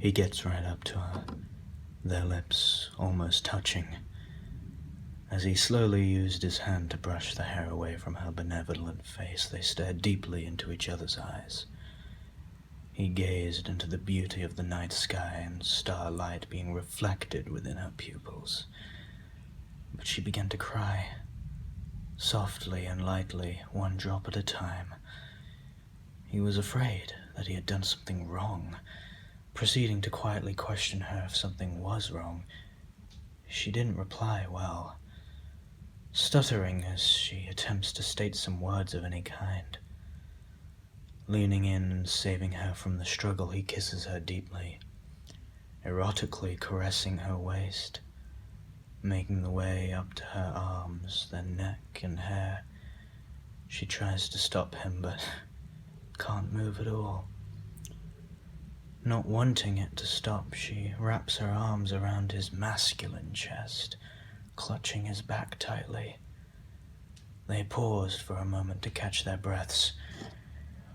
He gets right up to her, their lips almost touching. As he slowly used his hand to brush the hair away from her benevolent face, they stared deeply into each other's eyes. He gazed into the beauty of the night sky and starlight being reflected within her pupils. But she began to cry, softly and lightly, one drop at a time. He was afraid that he had done something wrong, proceeding to quietly question her if something was wrong. She didn't reply well, stuttering as she attempts to state some words of any kind. Leaning in and saving her from the struggle, he kisses her deeply, erotically caressing her waist, making the way up to her arms, then neck and hair. She tries to stop him, but can't move at all. Not wanting it to stop, she wraps her arms around his masculine chest, clutching his back tightly. They paused for a moment to catch their breaths,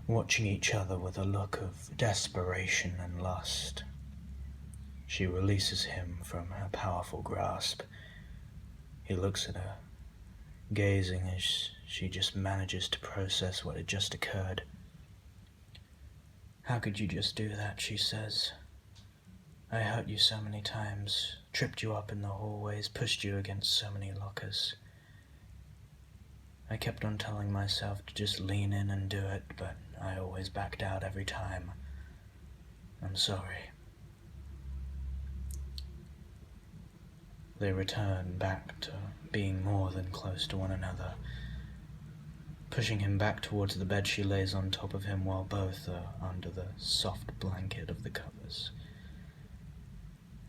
watching each other with a look of desperation and lust. She releases him from her powerful grasp. He looks at her, gazing as she just manages to process what had just occurred. "How could you just do that?" she says. "I hurt you so many times, tripped you up in the hallways, pushed you against so many lockers. I kept on telling myself to just lean in and do it, but I always backed out every time. I'm sorry." They return back to being more than close to one another. Pushing him back towards the bed, she lays on top of him while both are under the soft blanket of the covers.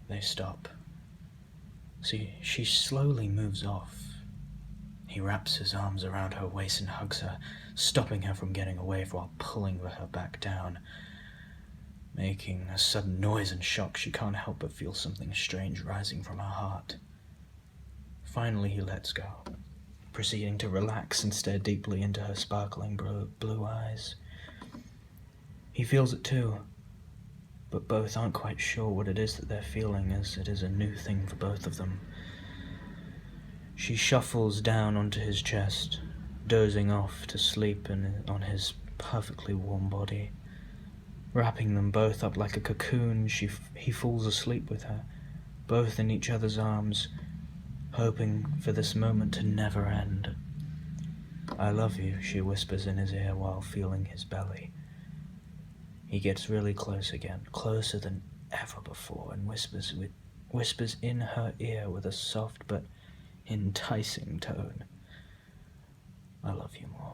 They stop. See, she slowly moves off. He wraps his arms around her waist and hugs her, stopping her from getting away while pulling her back down. Making a sudden noise and shock, she can't help but feel something strange rising from her heart. Finally, he lets go, proceeding to relax and stare deeply into her sparkling blue eyes. He feels it too, but both aren't quite sure what it is that they're feeling, as it is a new thing for both of them. She shuffles down onto his chest, dozing off to sleep on his perfectly warm body. Wrapping them both up like a cocoon, he falls asleep with her, both in each other's arms, hoping for this moment to never end. "I love you," she whispers in his ear while feeling his belly. He gets really close again, closer than ever before, and whispers in her ear with a soft but enticing tone, "I love you more."